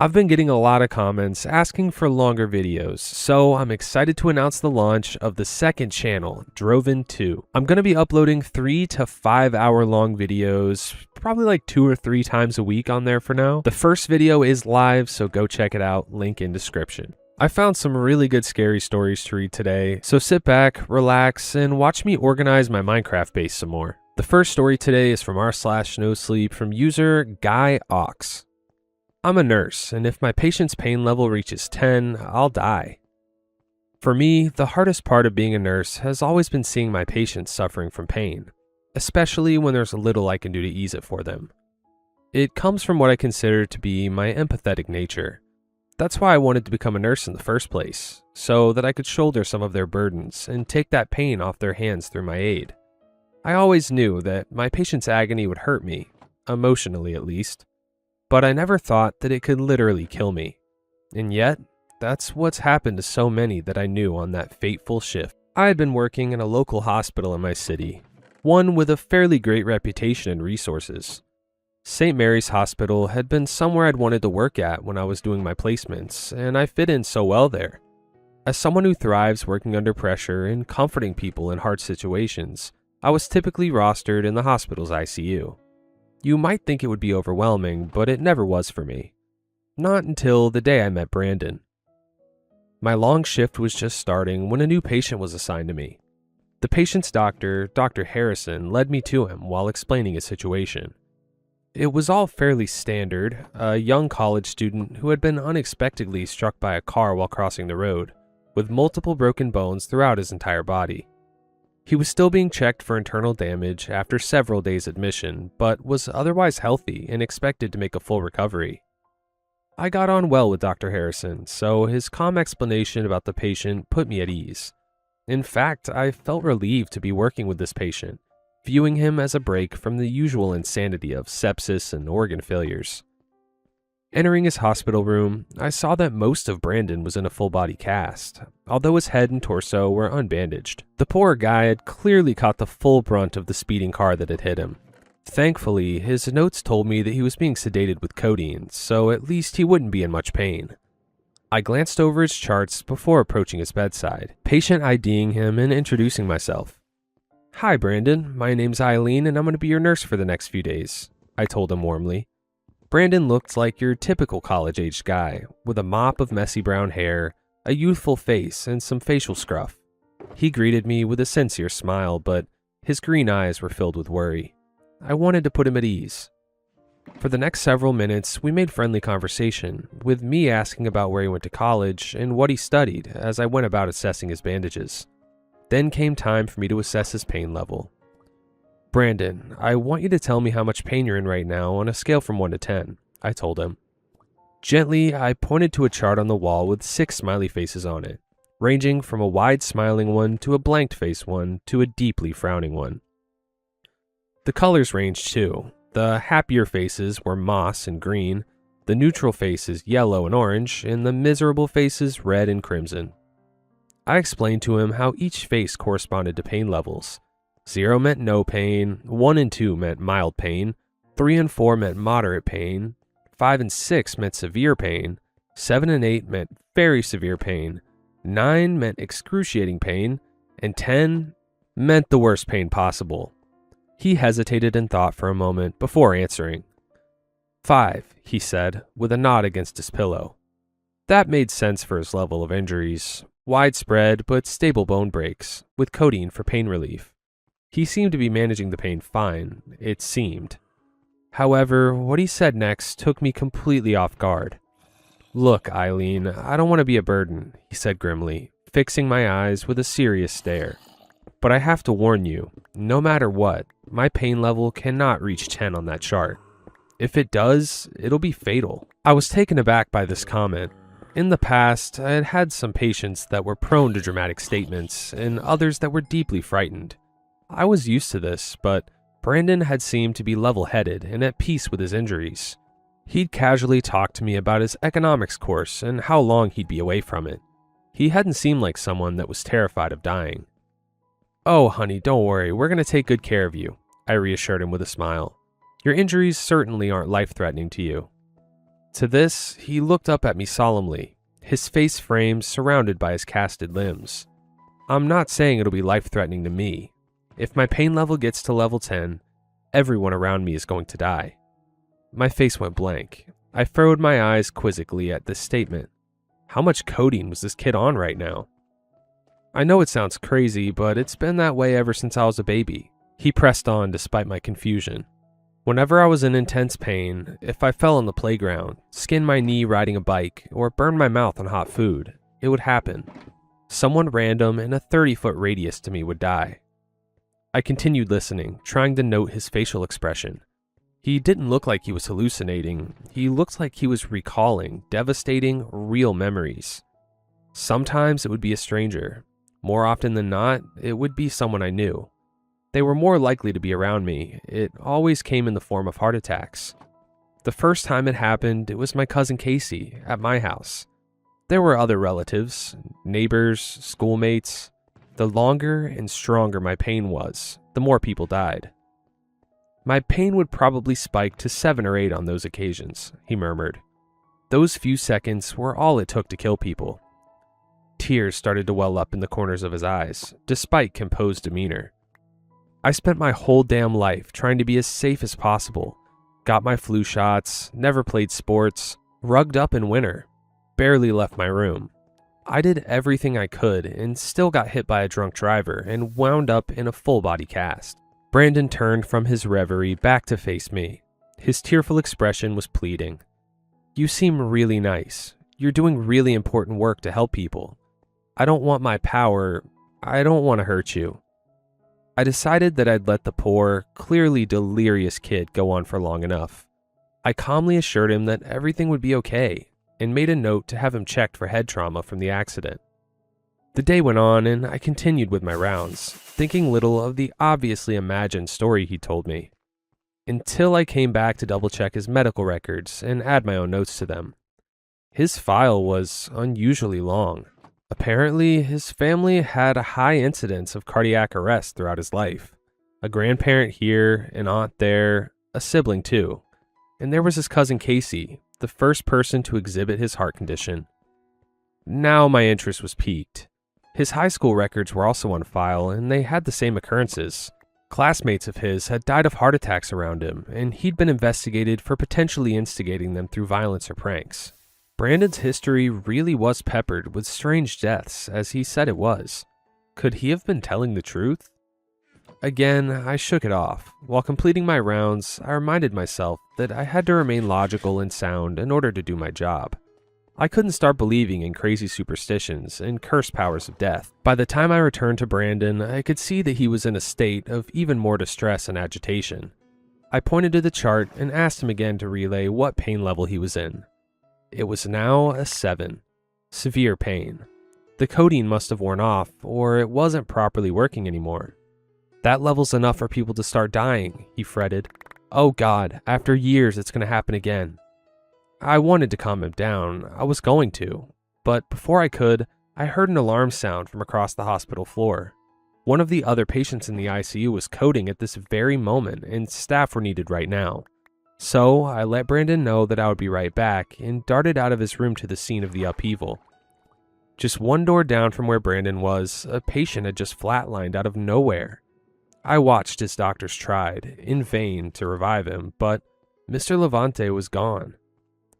I've been getting a lot of comments asking for longer videos, so I'm excited to announce the launch of the second channel, Droven 2. I'm going to be uploading 3 to 5 hour long videos, probably like 2 or 3 times a week on there for now. The first video is live, so go check it out, link in description. I found some really good scary stories to read today, so sit back, relax, and watch me organize my Minecraft base some more. The first story today is from r/nosleep from user Guy Ox. I'm a nurse, and if my patient's pain level reaches 10, I'll die. For me, the hardest part of being a nurse has always been seeing my patients suffering from pain, especially when there's little I can do to ease it for them. It comes from what I consider to be my empathetic nature. That's why I wanted to become a nurse in the first place, so that I could shoulder some of their burdens and take that pain off their hands through my aid. I always knew that my patient's agony would hurt me, emotionally at least. But I never thought that it could literally kill me. And yet, that's what's happened to so many that I knew on that fateful shift. I had been working in a local hospital in my city, one with a fairly great reputation and resources. St. Mary's Hospital had been somewhere I'd wanted to work at when I was doing my placements, and I fit in so well there. As someone who thrives working under pressure and comforting people in hard situations, I was typically rostered in the hospital's ICU. You might think it would be overwhelming, but it never was for me. Not until the day I met Brandon. My long shift was just starting when a new patient was assigned to me. The patient's doctor, Dr. Harrison, led me to him while explaining his situation. It was all fairly standard, a young college student who had been unexpectedly struck by a car while crossing the road, with multiple broken bones throughout his entire body. He was still being checked for internal damage after several days' admission, but was otherwise healthy and expected to make a full recovery. I got on well with Dr. Harrison, so his calm explanation about the patient put me at ease. In fact, I felt relieved to be working with this patient, viewing him as a break from the usual insanity of sepsis and organ failures. Entering his hospital room, I saw that most of Brandon was in a full-body cast, although his head and torso were unbandaged. The poor guy had clearly caught the full brunt of the speeding car that had hit him. Thankfully, his notes told me that he was being sedated with codeine, so at least he wouldn't be in much pain. I glanced over his charts before approaching his bedside, patient IDing him and introducing myself. "Hi, Brandon. My name's Eileen, and I'm going to be your nurse for the next few days," I told him warmly. Brandon looked like your typical college-aged guy, with a mop of messy brown hair, a youthful face, and some facial scruff. He greeted me with a sincere smile, but his green eyes were filled with worry. I wanted to put him at ease. For the next several minutes, we made friendly conversation, with me asking about where he went to college and what he studied as I went about assessing his bandages. Then came time for me to assess his pain level. "Brandon, I want you to tell me how much pain you're in right now on a scale from 1 to 10, I told him. Gently, I pointed to a chart on the wall with 6 smiley faces on it, ranging from a wide smiling one to a blanked face one to a deeply frowning one. The colors ranged too. The happier faces were moss and green, the neutral faces yellow and orange, and the miserable faces red and crimson. I explained to him how each face corresponded to pain levels. 0 meant no pain, 1 and 2 meant mild pain, 3 and 4 meant moderate pain, 5 and 6 meant severe pain, 7 and 8 meant very severe pain, 9 meant excruciating pain, and 10 meant the worst pain possible. He hesitated and thought for a moment before answering. 5, he said, with a nod against his pillow. That made sense for his level of injuries, widespread but stable bone breaks, with codeine for pain relief. He seemed to be managing the pain fine, it seemed. However, what he said next took me completely off guard. "Look, Eileen, I don't want to be a burden," he said grimly, fixing my eyes with a serious stare. "But I have to warn you, no matter what, my pain level cannot reach 10 on that chart. If it does, it'll be fatal." I was taken aback by this comment. In the past, I had had some patients that were prone to dramatic statements, and others that were deeply frightened. I was used to this, but Brandon had seemed to be level-headed and at peace with his injuries. He'd casually talked to me about his economics course and how long he'd be away from it. He hadn't seemed like someone that was terrified of dying. "Oh, honey, don't worry, we're going to take good care of you," I reassured him with a smile. "Your injuries certainly aren't life-threatening to you." To this, he looked up at me solemnly, his face framed surrounded by his casted limbs. I'm not saying it'll be life-threatening to me. If my pain level gets to level 10, everyone around me is going to die. My face went blank. I furrowed my eyes quizzically at this statement. How much codeine was this kid on right now? I know it sounds crazy, but it's been that way ever since I was a baby. He pressed on despite my confusion. Whenever I was in intense pain, if I fell on the playground, skinned my knee riding a bike, or burned my mouth on hot food, it would happen. Someone random in a 30-foot radius to me would die. I continued listening, trying to note his facial expression. He didn't look like he was hallucinating. He looked like he was recalling devastating, real memories. Sometimes it would be a stranger. More often than not, it would be someone I knew. They were more likely to be around me. It always came in the form of heart attacks. The first time it happened, it was my cousin Casey at my house. There were other relatives, neighbors, schoolmates. The longer and stronger my pain was, the more people died. My pain would probably spike to 7 or 8 on those occasions, he murmured. Those few seconds were all it took to kill people. Tears started to well up in the corners of his eyes, despite composed demeanor. I spent my whole damn life trying to be as safe as possible. Got my flu shots, never played sports, rugged up in winter, barely left my room. I did everything I could and still got hit by a drunk driver and wound up in a full body cast. Brandon turned from his reverie back to face me. His tearful expression was pleading. You seem really nice. You're doing really important work to help people. I don't want my power. I don't want to hurt you. I decided that I'd let the poor, clearly delirious kid go on for long enough. I calmly assured him that everything would be okay and made a note to have him checked for head trauma from the accident. The day went on and I continued with my rounds, thinking little of the obviously imagined story he told me, until I came back to double check his medical records and add my own notes to them. His file was unusually long. Apparently, his family had a high incidence of cardiac arrest throughout his life. A grandparent here, an aunt there, a sibling too. And there was his cousin Casey, the first person to exhibit his heart condition. Now my interest was piqued. His high school records were also on file, and they had the same occurrences. Classmates of his had died of heart attacks around him, and he'd been investigated for potentially instigating them through violence or pranks. Brandon's history really was peppered with strange deaths, as he said it was. Could he have been telling the truth? Again, I shook it off. While completing my rounds, I reminded myself that I had to remain logical and sound in order to do my job. I couldn't start believing in crazy superstitions and cursed powers of death. By the time I returned to Brandon, I could see that he was in a state of even more distress and agitation. I pointed to the chart and asked him again to relay what pain level he was in. It was now a 7. Severe pain. The codeine must have worn off, or it wasn't properly working anymore. That level's enough for people to start dying, he fretted. Oh God, after years it's going to happen again. I wanted to calm him down, I was going to, but before I could, I heard an alarm sound from across the hospital floor. One of the other patients in the ICU was coding at this very moment, and staff were needed right now. So I let Brandon know that I would be right back and darted out of his room to the scene of the upheaval. Just one door down from where Brandon was, a patient had just flatlined out of nowhere. I watched as doctors tried, in vain, to revive him, but Mr. Levante was gone.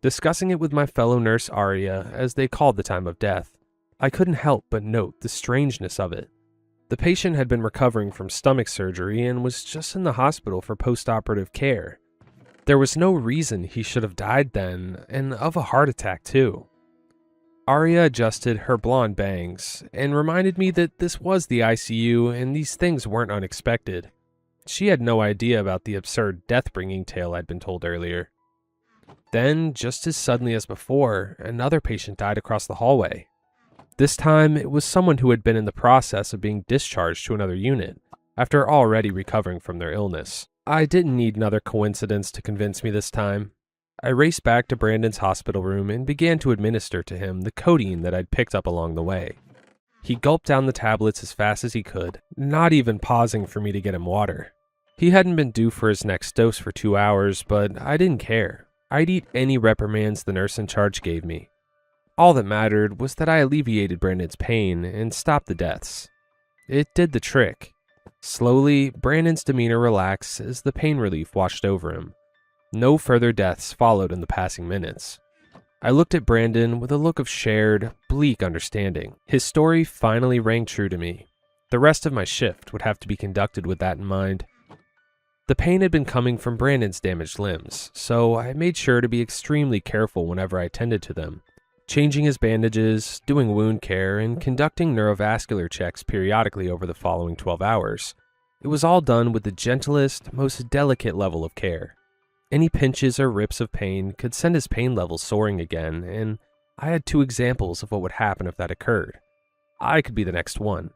Discussing it with my fellow nurse Aria as they called the time of death, I couldn't help but note the strangeness of it. The patient had been recovering from stomach surgery and was just in the hospital for post-operative care. There was no reason he should have died then, and of a heart attack too. Aria adjusted her blonde bangs and reminded me that this was the ICU and these things weren't unexpected. She had no idea about the absurd death-bringing tale I'd been told earlier. Then, just as suddenly as before, another patient died across the hallway. This time, it was someone who had been in the process of being discharged to another unit, after already recovering from their illness. I didn't need another coincidence to convince me this time. I raced back to Brandon's hospital room and began to administer to him the codeine that I'd picked up along the way. He gulped down the tablets as fast as he could, not even pausing for me to get him water. He hadn't been due for his next dose for 2 hours, but I didn't care. I'd eat any reprimands the nurse in charge gave me. All that mattered was that I alleviated Brandon's pain and stopped the deaths. It did the trick. Slowly, Brandon's demeanor relaxed as the pain relief washed over him. No further deaths followed in the passing minutes. I looked at Brandon with a look of shared, bleak understanding. His story finally rang true to me. The rest of my shift would have to be conducted with that in mind. The pain had been coming from Brandon's damaged limbs, so I made sure to be extremely careful whenever I tended to them, changing his bandages, doing wound care, and conducting neurovascular checks periodically over the following 12 hours. It was all done with the gentlest, most delicate level of care. Any pinches or rips of pain could send his pain levels soaring again, and I had 2 examples of what would happen if that occurred. I could be the next one.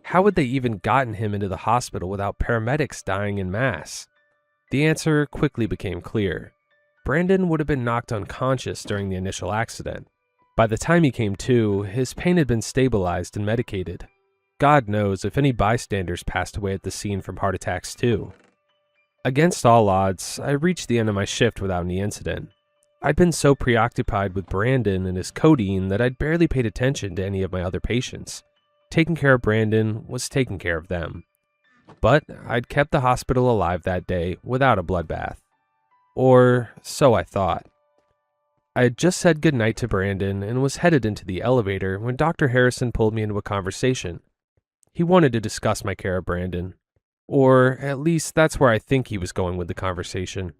How would they even gotten him into the hospital without paramedics dying en masse? The answer quickly became clear. Brandon would have been knocked unconscious during the initial accident. By the time he came to, his pain had been stabilized and medicated. God knows if any bystanders passed away at the scene from heart attacks too. Against all odds, I reached the end of my shift without any incident. I'd been so preoccupied with Brandon and his codeine that I'd barely paid attention to any of my other patients. Taking care of Brandon was taking care of them. But I'd kept the hospital alive that day without a bloodbath. Or so I thought. I had just said goodnight to Brandon and was headed into the elevator when Dr. Harrison pulled me into a conversation. He wanted to discuss my care of Brandon. Or at least that's where I think he was going with the conversation.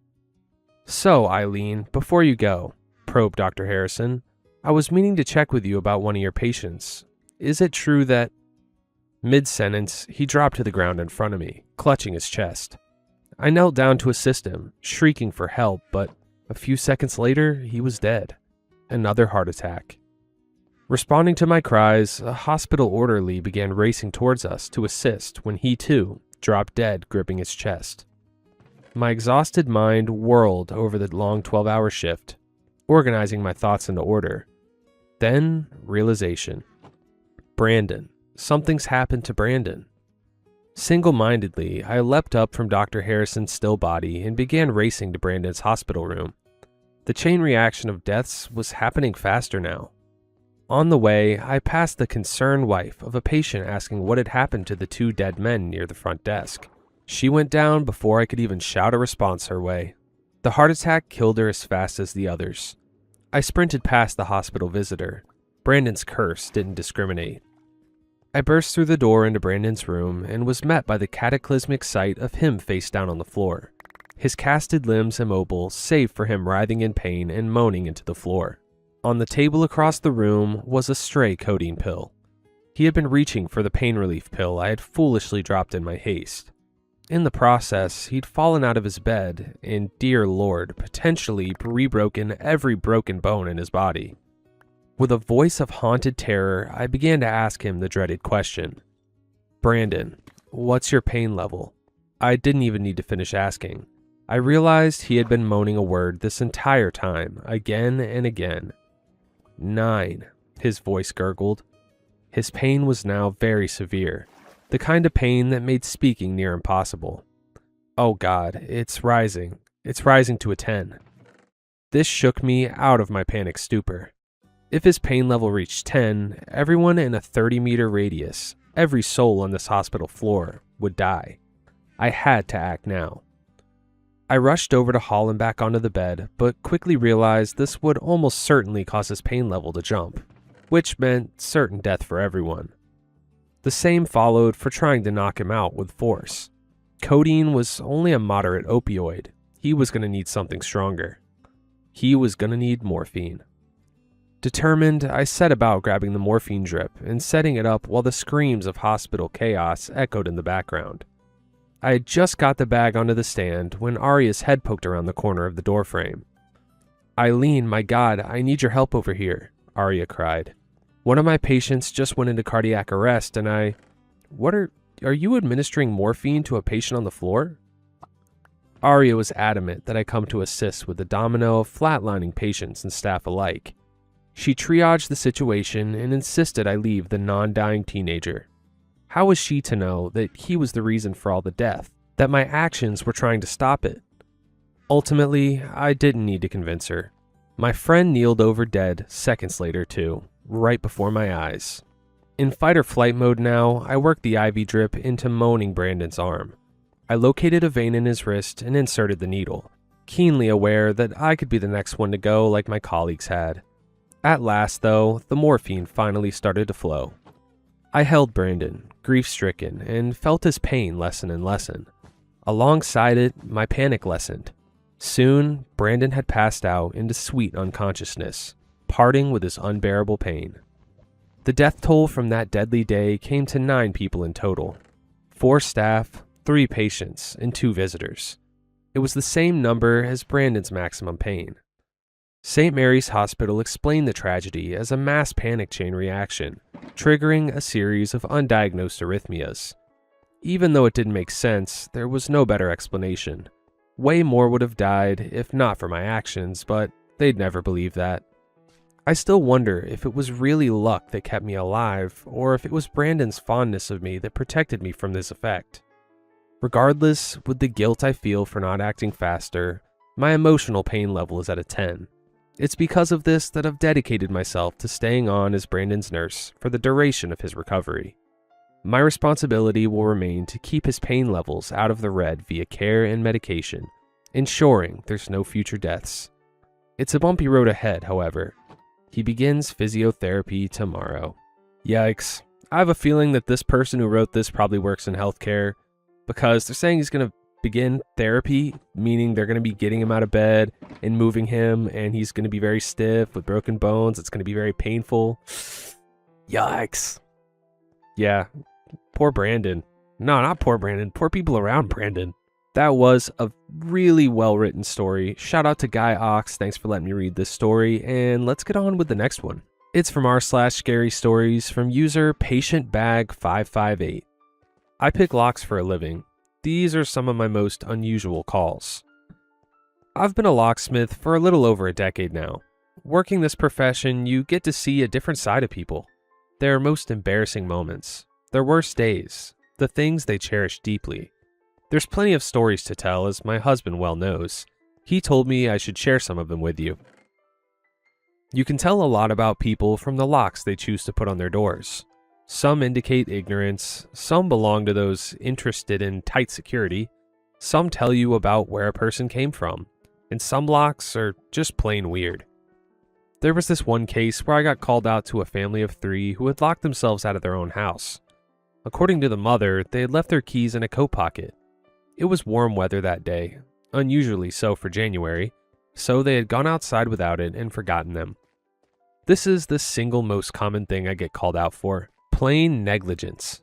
"So, Eileen, before you go," probed Dr. Harrison, "I was meaning to check with you about one of your patients. Is it true that—" Mid-sentence, he dropped to the ground in front of me, clutching his chest. I knelt down to assist him, shrieking for help, but a few seconds later, he was dead. Another heart attack. Responding to my cries, a hospital orderly began racing towards us to assist when he, too, dropped dead, gripping his chest. My exhausted mind whirled over the long 12-hour shift, organizing my thoughts into order. Then, realization. Brandon. Something's happened to Brandon. Single-mindedly, I leapt up from Dr. Harrison's still body and began racing to Brandon's hospital room. The chain reaction of deaths was happening faster now. On the way, I passed the concerned wife of a patient asking what had happened to the 2 dead men near the front desk. She went down before I could even shout a response her way. The heart attack killed her as fast as the others. I sprinted past the hospital visitor. Brandon's curse didn't discriminate. I burst through the door into Brandon's room and was met by the cataclysmic sight of him face down on the floor, his casted limbs immobile save for him writhing in pain and moaning into the floor. On the table across the room was a stray codeine pill. He had been reaching for the pain relief pill I had foolishly dropped in my haste. In the process, he'd fallen out of his bed and, dear Lord, potentially rebroken every broken bone in his body. With a voice of haunted terror, I began to ask him the dreaded question. "Brandon, what's your pain level?" I didn't even need to finish asking. I realized he had been moaning a word this entire time, again and again. 9, his voice gurgled. His pain was now very severe, the kind of pain that made speaking near impossible. Oh God, it's rising. It's rising to a 10. This shook me out of my panic stupor. If his pain level reached 10, everyone in a 30-meter radius, every soul on this hospital floor, would die. I had to act now. I rushed over to haul him back onto the bed, but quickly realized this would almost certainly cause his pain level to jump, which meant certain death for everyone. The same followed for trying to knock him out with force. Codeine was only a moderate opioid. He was going to need something stronger. He was going to need morphine. Determined, I set about grabbing the morphine drip and setting it up while the screams of hospital chaos echoed in the background. I had just got the bag onto the stand when Arya's head poked around the corner of the doorframe. "Eileen, my God, I need your help over here," Arya cried. "One of my patients just went into cardiac arrest and are you administering morphine to a patient on the floor?" Arya was adamant that I come to assist with the domino of flatlining patients and staff alike. She triaged the situation and insisted I leave the non-dying teenager. How was she to know that he was the reason for all the death, that my actions were trying to stop it? Ultimately, I didn't need to convince her. My friend kneeled over dead seconds later too, right before my eyes. In fight or flight mode now, I worked the IV drip into moaning Brandon's arm. I located a vein in his wrist and inserted the needle, keenly aware that I could be the next one to go like my colleagues had. At last, though, the morphine finally started to flow. I held Brandon, grief-stricken, and felt his pain lessen and lessen. Alongside it, my panic lessened. Soon, Brandon had passed out into sweet unconsciousness, parting with his unbearable pain. The death toll from that deadly day came to 9 people in total. 4 staff, 3 patients, and 2 visitors. It was the same number as Brandon's maximum pain. St. Mary's Hospital explained the tragedy as a mass panic chain reaction, triggering a series of undiagnosed arrhythmias. Even though it didn't make sense, there was no better explanation. Way more would have died if not for my actions, but they'd never believe that. I still wonder if it was really luck that kept me alive, or if it was Brandon's fondness of me that protected me from this effect. Regardless, with the guilt I feel for not acting faster, my emotional pain level is at a 10. It's because of this that I've dedicated myself to staying on as Brandon's nurse for the duration of his recovery. My responsibility will remain to keep his pain levels out of the red via care and medication, ensuring there's no future deaths. It's a bumpy road ahead, however. He begins physiotherapy tomorrow. Yikes. I have a feeling that this person who wrote this probably works in healthcare, because they're saying he's going to begin therapy, meaning they're going to be getting him out of bed and moving him, and he's going to be very stiff with broken bones. It's going to be very painful. Yikes. Yeah, poor Brandon. No, not poor Brandon. Poor people around Brandon. That was a really well-written story. Shout out to Guy Ox. Thanks for letting me read this story, and let's get on with the next one. It's from r/scary stories from user patientbag558. I pick locks for a living. These are some of my most unusual calls. I've been a locksmith for a little over a decade now. Working this profession, you get to see a different side of people. Their most embarrassing moments, their worst days, the things they cherish deeply. There's plenty of stories to tell, as my husband well knows. He told me I should share some of them with you. You can tell a lot about people from the locks they choose to put on their doors. Some indicate ignorance, some belong to those interested in tight security, some tell you about where a person came from, and some locks are just plain weird. There was this one case where I got called out to a family of 3 who had locked themselves out of their own house. According to the mother, they had left their keys in a coat pocket. It was warm weather that day, unusually so for January, so they had gone outside without it and forgotten them. This is the single most common thing I get called out for. Plain negligence.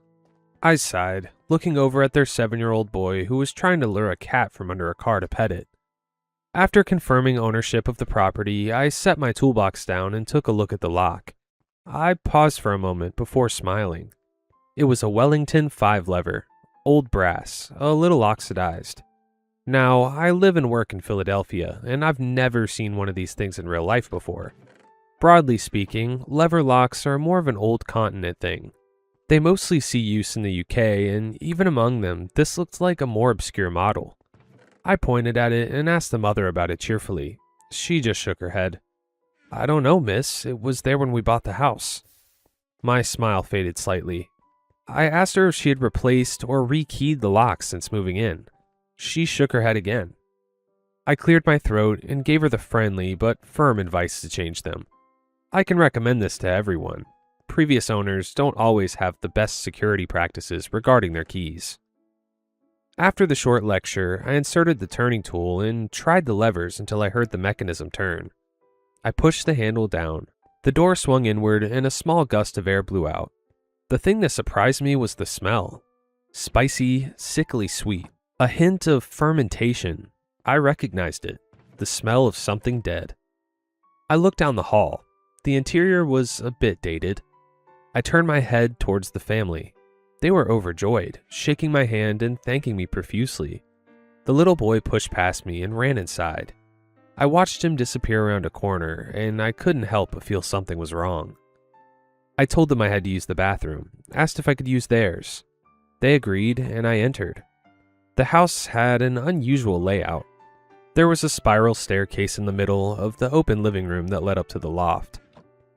I sighed, looking over at their 7-year-old boy who was trying to lure a cat from under a car to pet it. After confirming ownership of the property, I set my toolbox down and took a look at the lock. I paused for a moment before smiling. It was a Wellington 5-lever, old brass, a little oxidized. Now, I live and work in Philadelphia, and I've never seen one of these things in real life before. Broadly speaking, lever locks are more of an old continent thing. They mostly see use in the UK, and even among them, this looked like a more obscure model. I pointed at it and asked the mother about it cheerfully. She just shook her head. "I don't know, miss. It was there when we bought the house." My smile faded slightly. I asked her if she had replaced or rekeyed the locks since moving in. She shook her head again. I cleared my throat and gave her the friendly but firm advice to change them. I can recommend this to everyone. Previous owners don't always have the best security practices regarding their keys. After the short lecture, I inserted the turning tool and tried the levers until I heard the mechanism turn. I pushed the handle down. The door swung inward and a small gust of air blew out. The thing that surprised me was the smell. Spicy, sickly sweet. A hint of fermentation. I recognized it. The smell of something dead. I looked down the hall. The interior was a bit dated. I turned my head towards the family. They were overjoyed, shaking my hand and thanking me profusely. The little boy pushed past me and ran inside. I watched him disappear around a corner, and I couldn't help but feel something was wrong. I told them I had to use the bathroom, asked if I could use theirs. They agreed, and I entered. The house had an unusual layout. There was a spiral staircase in the middle of the open living room that led up to the loft.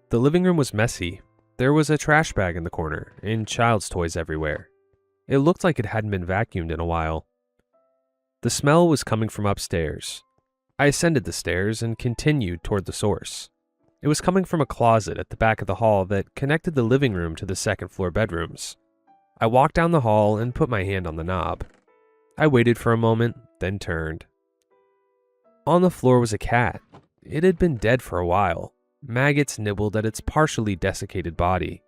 The living room was messy. There was a trash bag in the corner and child's toys everywhere. It looked like it hadn't been vacuumed in a while. The smell was coming from upstairs. I ascended the stairs and continued toward the source. It was coming from a closet at the back of the hall that connected the living room to the second-floor bedrooms. I walked down the hall and put my hand on the knob. I waited for a moment, then turned. On the floor was a cat. It had been dead for a while. Maggots nibbled at its partially desiccated body.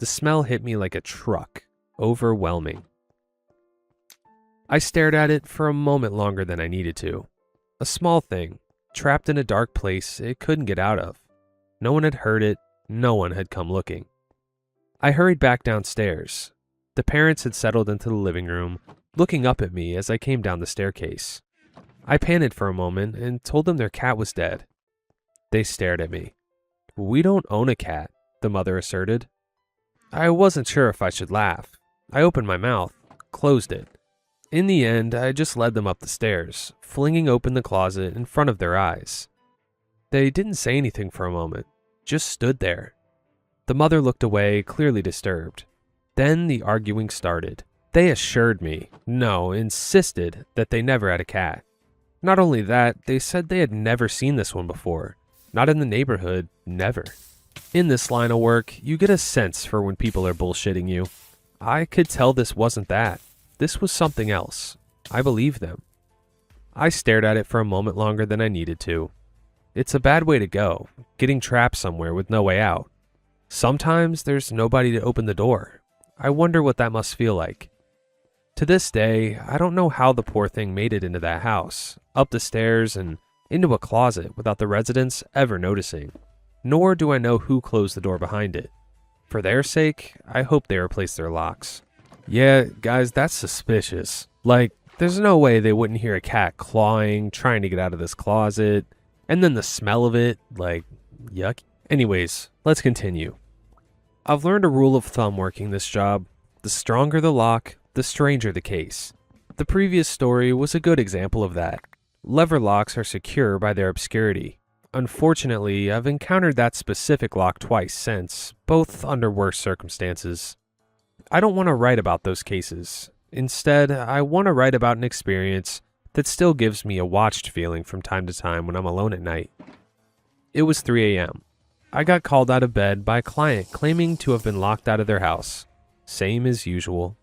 The smell hit me like a truck, overwhelming. I stared at it for a moment longer than I needed to. A small thing, trapped in a dark place it couldn't get out of. No one had heard it, no one had come looking. I hurried back downstairs. The parents had settled into the living room, looking up at me as I came down the staircase. I panicked for a moment and told them their cat was dead. They stared at me. "We don't own a cat," the mother asserted. I wasn't sure if I should laugh. I opened my mouth, closed it. In the end, I just led them up the stairs, flinging open the closet in front of their eyes. They didn't say anything for a moment, just stood there. The mother looked away, clearly disturbed. Then the arguing started. They assured me, no, insisted that they never had a cat. Not only that, they said they had never seen this one before. Not in the neighborhood, never. In this line of work, you get a sense for when people are bullshitting you. I could tell this wasn't that. This was something else. I believed them. I stared at it for a moment longer than I needed to. It's a bad way to go, getting trapped somewhere with no way out. Sometimes there's nobody to open the door. I wonder what that must feel like. To this day, I don't know how the poor thing made it into that house, up the stairs and into a closet without the residents ever noticing. Nor do I know who closed the door behind it. For their sake, I hope they replace their locks. Yeah, guys, that's suspicious. Like, there's no way they wouldn't hear a cat clawing, trying to get out of this closet, and then the smell of it, like, yuck. Anyways, let's continue. I've learned a rule of thumb working this job. The stronger the lock, the stranger the case. The previous story was a good example of that. Lever locks are secure by their obscurity. Unfortunately, I've encountered that specific lock twice since, both under worse circumstances. I don't want to write about those cases. Instead, I want to write about an experience that still gives me a watched feeling from time to time when I'm alone at night. It was 3 a.m. I got called out of bed by a client claiming to have been locked out of their house. Same as usual.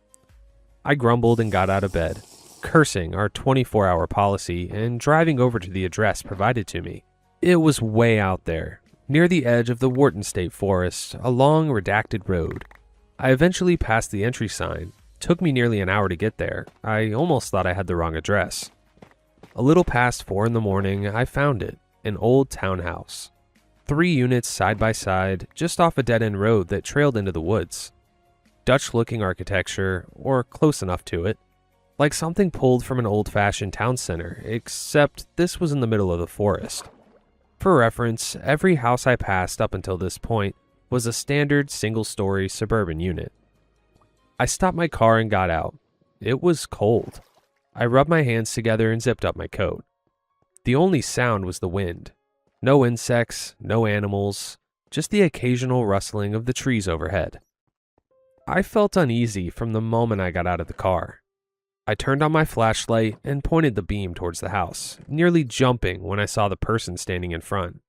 I grumbled and got out of bed, cursing our 24-hour policy and driving over to the address provided to me. It was way out there, near the edge of the Wharton State Forest, along a redacted road. I eventually passed the entry sign. Took me nearly an hour to get there. I almost thought I had the wrong address. A little past 4 in the morning, I found it, an old townhouse. 3 units side by side, just off a dead-end road that trailed into the woods. Dutch-looking architecture, or close enough to it. Like something pulled from an old-fashioned town center, except this was in the middle of the forest. For reference, every house I passed up until this point was a standard single-story suburban unit. I stopped my car and got out. It was cold. I rubbed my hands together and zipped up my coat. The only sound was the wind. No insects, no animals, just the occasional rustling of the trees overhead. I felt uneasy from the moment I got out of the car. I turned on my flashlight and pointed the beam towards the house, nearly jumping when I saw the person standing in front.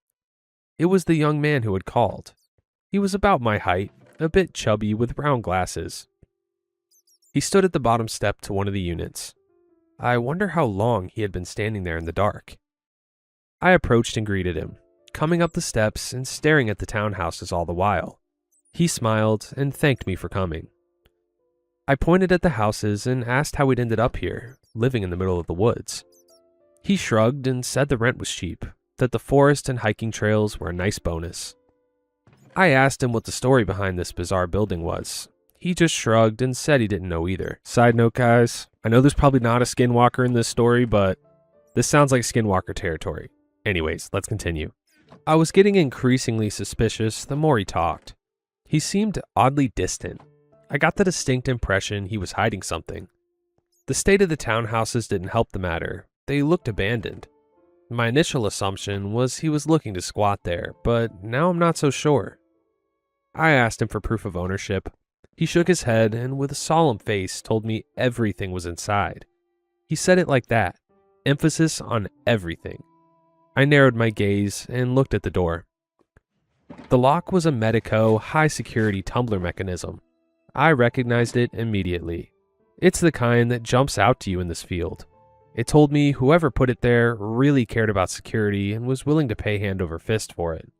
It was the young man who had called. He was about my height, a bit chubby with brown glasses. He stood at the bottom step to one of the units. I wonder how long he had been standing there in the dark. I approached and greeted him, coming up the steps and staring at the townhouses all the while. He smiled and thanked me for coming. I pointed at the houses and asked how he'd ended up here, living in the middle of the woods. He shrugged and said the rent was cheap, that the forest and hiking trails were a nice bonus. I asked him what the story behind this bizarre building was. He just shrugged and said he didn't know either. Side note, guys, I know there's probably not a skinwalker in this story, but this sounds like skinwalker territory. Anyways, let's continue. I was getting increasingly suspicious the more he talked. He seemed oddly distant. I got the distinct impression he was hiding something. The state of the townhouses didn't help the matter. They looked abandoned. My initial assumption was he was looking to squat there, but now I'm not so sure. I asked him for proof of ownership. He shook his head and with a solemn face told me everything was inside. He said it like that, emphasis on everything. I narrowed my gaze and looked at the door. The lock was a Medico high-security tumbler mechanism. I recognized it immediately. It's the kind that jumps out to you in this field. It told me whoever put it there really cared about security and was willing to pay hand over fist for it.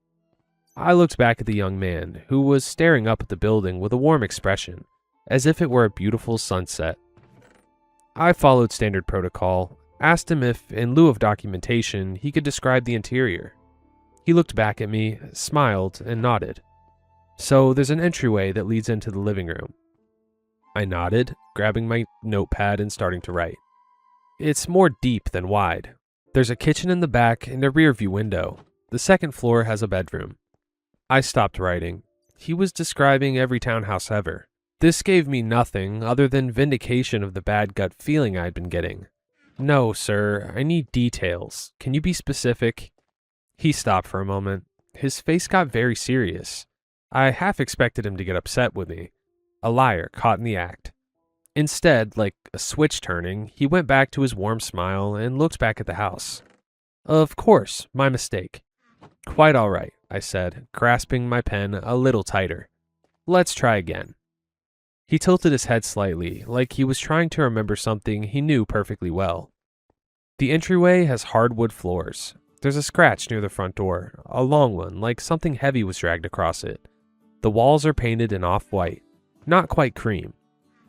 I looked back at the young man, who was staring up at the building with a warm expression, as if it were a beautiful sunset. I followed standard protocol, asked him if, in lieu of documentation, he could describe the interior. He looked back at me, smiled, and nodded. So there's an entryway that leads into the living room. I nodded, grabbing my notepad and starting to write. It's more deep than wide. There's a kitchen in the back and a rear view window. The second floor has a bedroom. I stopped writing. He was describing every townhouse ever. This gave me nothing other than vindication of the bad gut feeling I'd been getting. No, sir, I need details. Can you be specific? He stopped for a moment. His face got very serious. I half expected him to get upset with me. A liar caught in the act. Instead, like a switch turning, he went back to his warm smile and looked back at the house. Of course, my mistake. Quite all right, I said, grasping my pen a little tighter. Let's try again. He tilted his head slightly, like he was trying to remember something he knew perfectly well. The entryway has hardwood floors. There's a scratch near the front door, a long one, like something heavy was dragged across it. The walls are painted in off-white, not quite cream.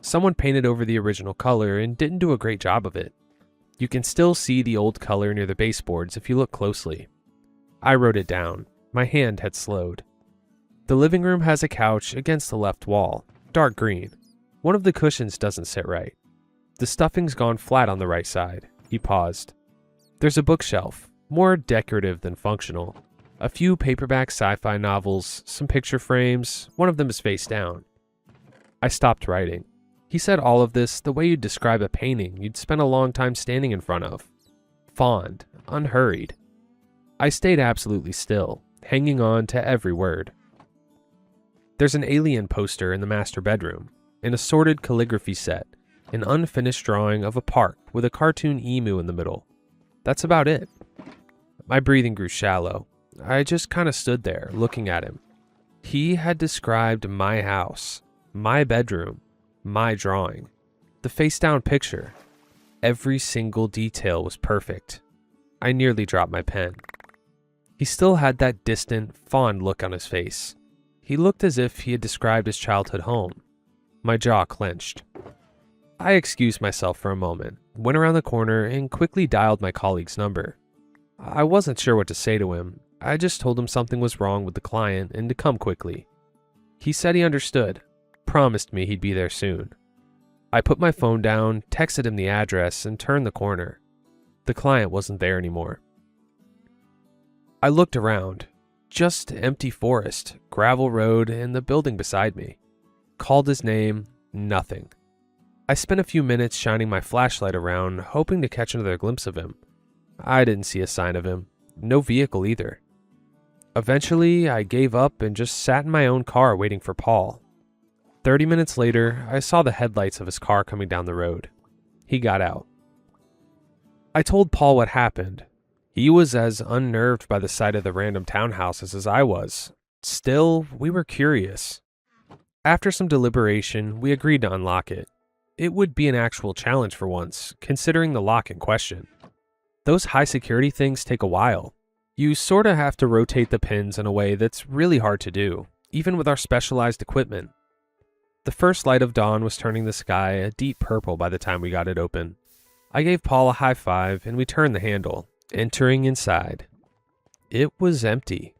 Someone painted over the original color and didn't do a great job of it. You can still see the old color near the baseboards if you look closely. I wrote it down. My hand had slowed. The living room has a couch against the left wall, dark green. One of the cushions doesn't sit right. The stuffing's gone flat on the right side. He paused. There's a bookshelf, more decorative than functional. A few paperback sci-fi novels, some picture frames, one of them is face down. I stopped writing. He said all of this the way you'd describe a painting you'd spent a long time standing in front of. Fond, unhurried. I stayed absolutely still, hanging on to every word. There's an alien poster in the master bedroom, an assorted calligraphy set, an unfinished drawing of a park with a cartoon emu in the middle. That's about it. My breathing grew shallow. I just kind of stood there, looking at him. He had described my house, my bedroom, my drawing, the face-down picture. Every single detail was perfect. I nearly dropped my pen. He still had that distant, fond look on his face. He looked as if he had described his childhood home. My jaw clenched. I excused myself for a moment, went around the corner, and quickly dialed my colleague's number. I wasn't sure what to say to him. I just told him something was wrong with the client and to come quickly. He said he understood, promised me he'd be there soon. I put my phone down, texted him the address, and turned the corner. The client wasn't there anymore. I looked around. Just empty forest, gravel road, and the building beside me. Called his name, nothing. I spent a few minutes shining my flashlight around, hoping to catch another glimpse of him. I didn't see a sign of him. No vehicle either. Eventually, I gave up and just sat in my own car waiting for Paul. 30 minutes later, I saw the headlights of his car coming down the road. He got out. I told Paul what happened. He was as unnerved by the sight of the random townhouses as I was. Still, we were curious. After some deliberation, we agreed to unlock it. It would be an actual challenge for once, considering the lock in question. Those high security things take a while. You sorta have to rotate the pins in a way that's really hard to do, even with our specialized equipment. The first light of dawn was turning the sky a deep purple by the time we got it open. I gave Paul a high five and we turned the handle, entering inside. It was empty.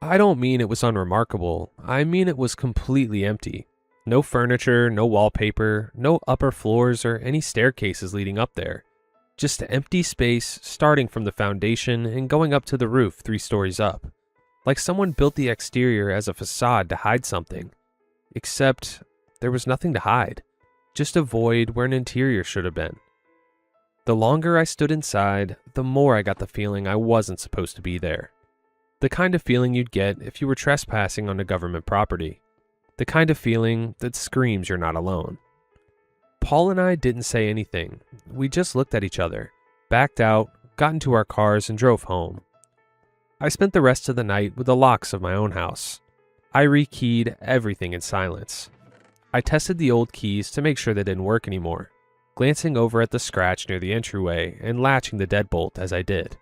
I don't mean it was unremarkable, I mean it was completely empty. No furniture, no wallpaper, no upper floors or any staircases leading up there. Just empty space starting from the foundation and going up to the roof 3 stories up. Like someone built the exterior as a facade to hide something. Except there was nothing to hide. Just a void where an interior should have been. The longer I stood inside, the more I got the feeling I wasn't supposed to be there. The kind of feeling you'd get if you were trespassing onto government property. The kind of feeling that screams you're not alone. Paul and I didn't say anything. We just looked at each other, backed out, got into our cars, and drove home. I spent the rest of the night with the locks of my own house. I rekeyed everything in silence. I tested the old keys to make sure they didn't work anymore, glancing over at the scratch near the entryway and latching the deadbolt as I did.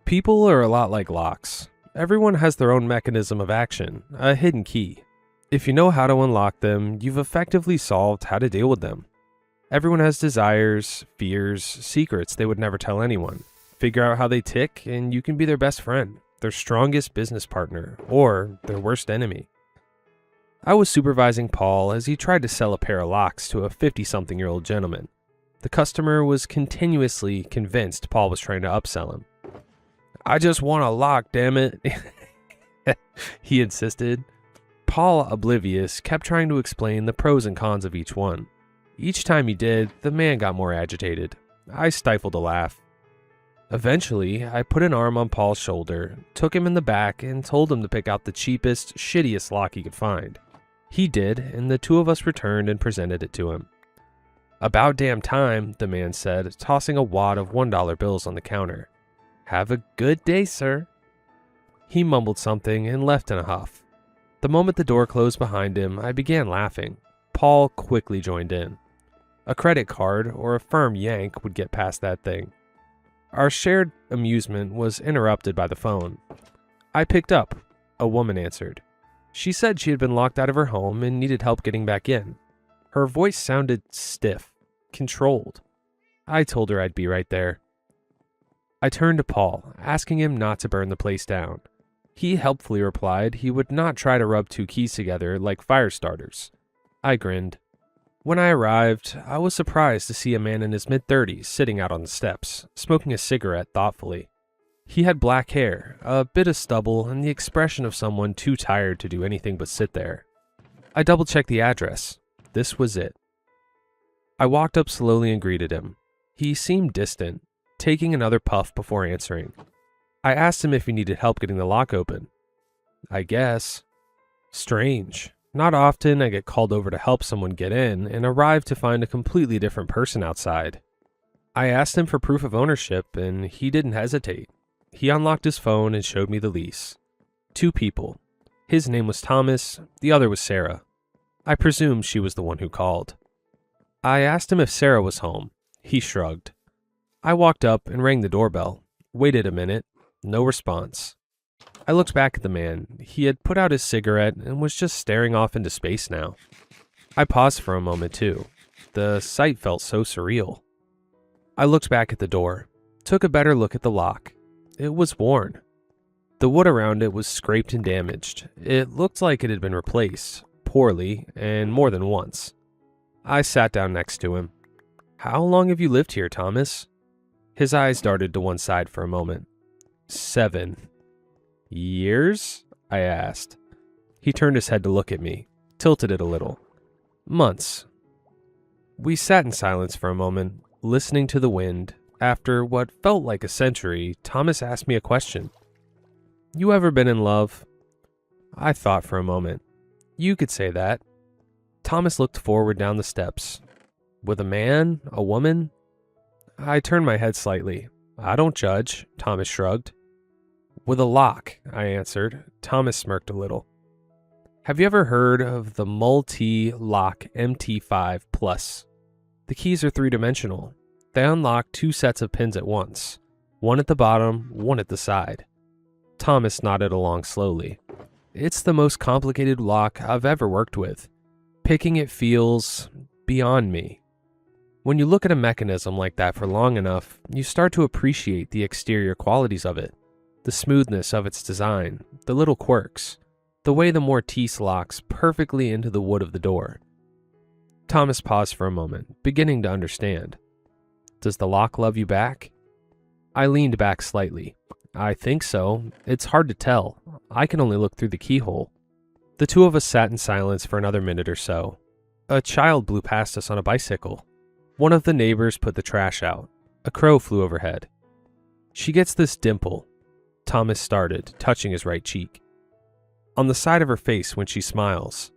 People are a lot like locks. Everyone has their own mechanism of action, a hidden key. If you know how to unlock them, you've effectively solved how to deal with them. Everyone has desires, fears, secrets they would never tell anyone. Figure out how they tick, and you can be their best friend, their strongest business partner, or their worst enemy. I was supervising Paul as he tried to sell a pair of locks to a 50-something-year-old gentleman. The customer was continuously convinced Paul was trying to upsell him. "I just want a lock, damn it," he insisted. Paul, oblivious, kept trying to explain the pros and cons of each one. Each time he did, the man got more agitated. I stifled a laugh. Eventually, I put an arm on Paul's shoulder, took him in the back, and told him to pick out the cheapest, shittiest lock he could find. He did, and the two of us returned and presented it to him. "About damn time," the man said, tossing a wad of $1 bills on the counter. "Have a good day, sir." He mumbled something and left in a huff. The moment the door closed behind him, I began laughing. Paul quickly joined in. A credit card or a firm yank would get past that thing. Our shared amusement was interrupted by the phone. I picked up. A woman answered. She said she had been locked out of her home and needed help getting back in. Her voice sounded stiff, controlled. I told her I'd be right there. I turned to Paul, asking him not to burn the place down. He helpfully replied he would not try to rub two keys together like fire starters. I grinned. When I arrived, I was surprised to see a man in his mid-30s sitting out on the steps, smoking a cigarette thoughtfully. He had black hair, a bit of stubble, and the expression of someone too tired to do anything but sit there. I double-checked the address. This was it. I walked up slowly and greeted him. He seemed distant, taking another puff before answering. I asked him if he needed help getting the lock open. "I guess." Strange. Not often I get called over to help someone get in and arrive to find a completely different person outside. I asked him for proof of ownership and he didn't hesitate. He unlocked his phone and showed me the lease. 2 people. His name was Thomas, the other was Sarah. I presumed she was the one who called. I asked him if Sarah was home. He shrugged. I walked up and rang the doorbell. Waited a minute. No response. I looked back at the man. He had put out his cigarette and was just staring off into space now. I paused for a moment too. The sight felt so surreal. I looked back at the door, took a better look at the lock. It was worn. The wood around it was scraped and damaged. It looked like it had been replaced, poorly, and more than once. I sat down next to him. "How long have you lived here, Thomas?" His eyes darted to one side for a moment. 7 years? I asked. He turned his head to look at me, tilted it a little. Months. We sat in silence for a moment, listening to the wind. After what felt like a century, Thomas asked me a question. "You ever been in love?" I thought for a moment. "You could say that." Thomas looked forward down the steps. "With a man? A woman?" I turned my head slightly. "I don't judge," Thomas shrugged. "With a lock," I answered. Thomas smirked a little. "Have you ever heard of the multi-lock MT5 Plus? The keys are 3-dimensional. They unlock 2 sets of pins at once. One at the bottom, one at the side." Thomas nodded along slowly. "It's the most complicated lock I've ever worked with. Picking it feels beyond me. When you look at a mechanism like that for long enough, you start to appreciate the exterior qualities of it. The smoothness of its design, the little quirks, the way the Mortise locks perfectly into the wood of the door." Thomas paused for a moment, beginning to understand. "Does the lock love you back?" I leaned back slightly. "I think so. It's hard to tell. I can only look through the keyhole." The two of us sat in silence for another minute or so. A child blew past us on a bicycle. One of the neighbors put the trash out. A crow flew overhead. She gets this dimple, Thomas started, touching his right cheek, on the side of her face when she smiles.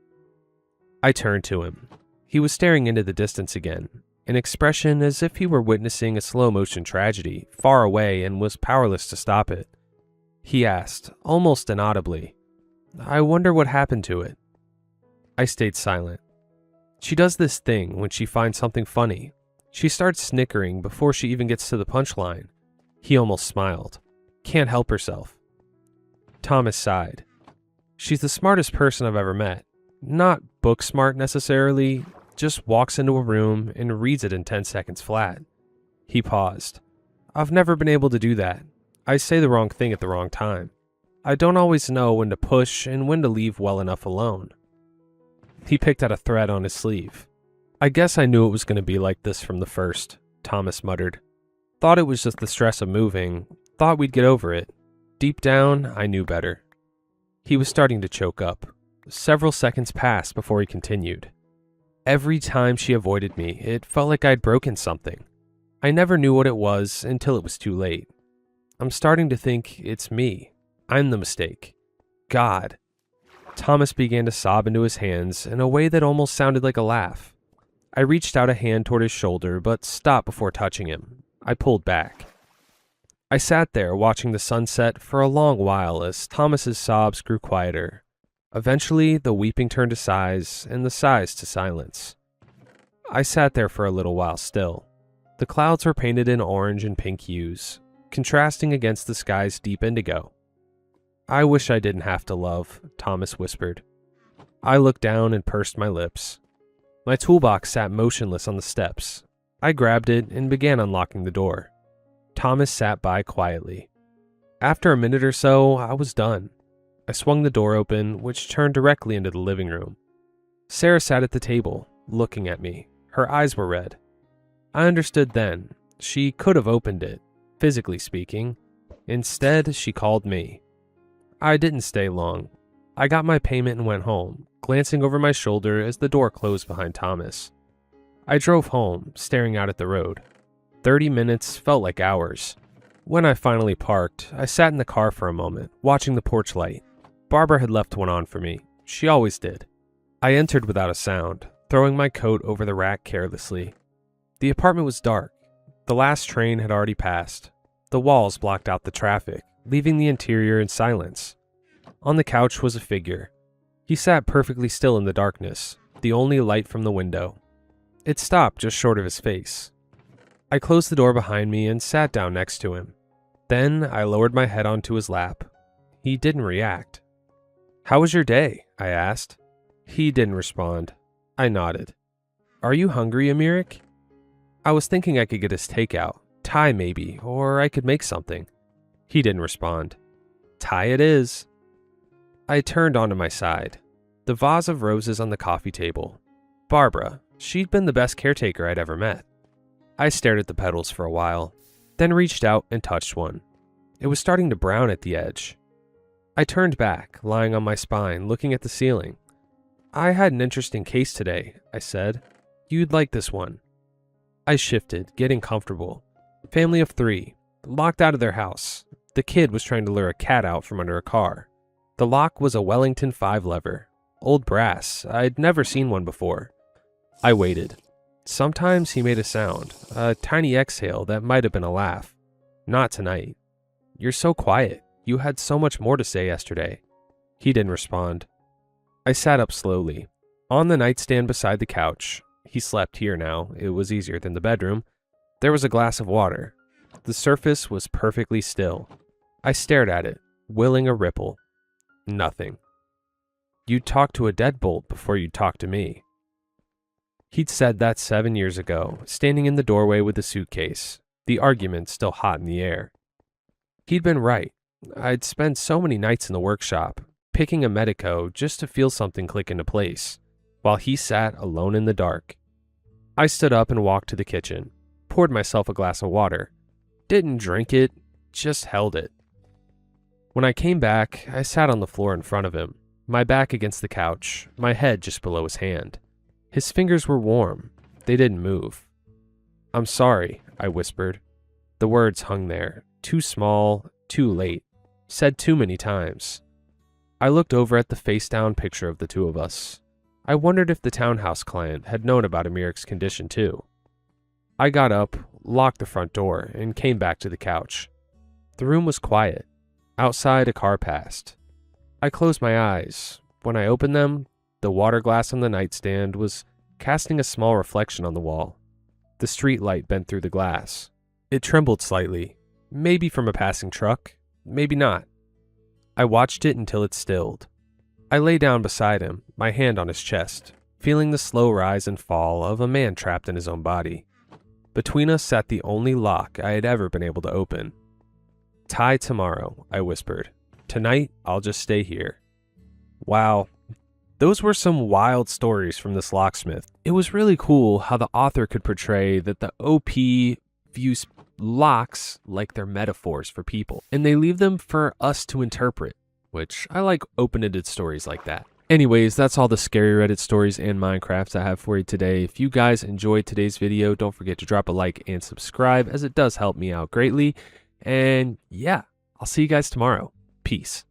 I turned to him. He was staring into the distance again, an expression as if he were witnessing a slow-motion tragedy, far away, and was powerless to stop it. He asked, almost inaudibly, "I wonder what happened to it." I stayed silent. She does this thing when she finds something funny. She starts snickering before she even gets to the punchline. He almost smiled. Can't help herself. Thomas sighed. She's the smartest person I've ever met. Not book smart necessarily, just walks into a room and reads it in 10 seconds flat. He paused. I've never been able to do that. I say the wrong thing at the wrong time. I don't always know when to push and when to leave well enough alone. He picked out a thread on his sleeve. I guess I knew it was going to be like this from the first, Thomas muttered. Thought it was just the stress of moving. Thought we'd get over it. Deep down, I knew better. He was starting to choke up. Several seconds passed before he continued. Every time she avoided me, it felt like I'd broken something. I never knew what it was until it was too late. I'm starting to think it's me. I'm the mistake. God. Thomas began to sob into his hands in a way that almost sounded like a laugh. I reached out a hand toward his shoulder, but stopped before touching him. I pulled back. I sat there watching the sunset for a long while as Thomas's sobs grew quieter. Eventually, the weeping turned to sighs, and the sighs to silence. I sat there for a little while still. The clouds were painted in orange and pink hues, contrasting against the sky's deep indigo. I wish I didn't have to love, Thomas whispered. I looked down and pursed my lips. My toolbox sat motionless on the steps. I grabbed it and began unlocking the door. Thomas sat by quietly. After a minute or so, I was done. I swung the door open, which turned directly into the living room. Sarah sat at the table, looking at me. Her eyes were red. I understood then. She could have opened it, physically speaking. Instead, she called me. I didn't stay long. I got my payment and went home, glancing over my shoulder as the door closed behind Thomas. I drove home, staring out at the road. 30 minutes felt like hours. When I finally parked, I sat in the car for a moment, watching the porch light. Barbara had left one on for me. She always did. I entered without a sound, throwing my coat over the rack carelessly. The apartment was dark. The last train had already passed. The walls blocked out the traffic, leaving the interior in silence. On the couch was a figure. He sat perfectly still in the darkness, the only light from the window. It stopped just short of his face. I closed the door behind me and sat down next to him. Then I lowered my head onto his lap. He didn't react. "How was your day?" I asked. He didn't respond. I nodded. "Are you hungry, amithejerk?" I was thinking I could get us takeout. Thai maybe, or I could make something. He didn't respond. "Thai it is." I turned onto my side. The vase of roses on the coffee table. Barbara, she'd been the best caretaker I'd ever met. I stared at the petals for a while, then reached out and touched one. It was starting to brown at the edge. I turned back, lying on my spine, looking at the ceiling. "I had an interesting case today," I said. "You'd like this one." I shifted, getting comfortable. Family of 3, locked out of their house. The kid was trying to lure a cat out from under a car. The lock was a Wellington 5 lever. Old brass. I'd never seen one before. I waited. Sometimes he made a sound, a tiny exhale that might have been a laugh. Not tonight. "You're so quiet. You had so much more to say yesterday." He didn't respond. I sat up slowly. On the nightstand beside the couch, he slept here now, it was easier than the bedroom, there was a glass of water. The surface was perfectly still. I stared at it, willing a ripple. Nothing. "You'd talk to a deadbolt before you'd talk to me." He'd said that 7 years ago, standing in the doorway with a suitcase, the argument still hot in the air. He'd been right. I'd spent so many nights in the workshop, picking a medico just to feel something click into place, while he sat alone in the dark. I stood up and walked to the kitchen, poured myself a glass of water. Didn't drink it, just held it. When I came back, I sat on the floor in front of him, my back against the couch, my head just below his hand. His fingers were warm. They didn't move. "I'm sorry," I whispered. The words hung there, too small, too late, said too many times. I looked over at the face-down picture of the two of us. I wondered if the townhouse client had known about Amir's condition too. I got up, locked the front door, and came back to the couch. The room was quiet. Outside, a car passed. I closed my eyes. When I opened them, the water glass on the nightstand was casting a small reflection on the wall. The street light bent through the glass. It trembled slightly, maybe from a passing truck, maybe not. I watched it until it stilled. I lay down beside him, my hand on his chest, feeling the slow rise and fall of a man trapped in his own body. Between us sat the only lock I had ever been able to open. "Tie tomorrow," I whispered. "Tonight, I'll just stay here." Wow. Those were some wild stories from this locksmith. It was really cool how the author could portray that the OP views locks like they're metaphors for people, and they leave them for us to interpret, which I like open-ended stories like that. Anyways, that's all the scary Reddit stories and Minecrafts I have for you today. If you guys enjoyed today's video, don't forget to drop a like and subscribe, as it does help me out greatly. And yeah, I'll see you guys tomorrow. Peace.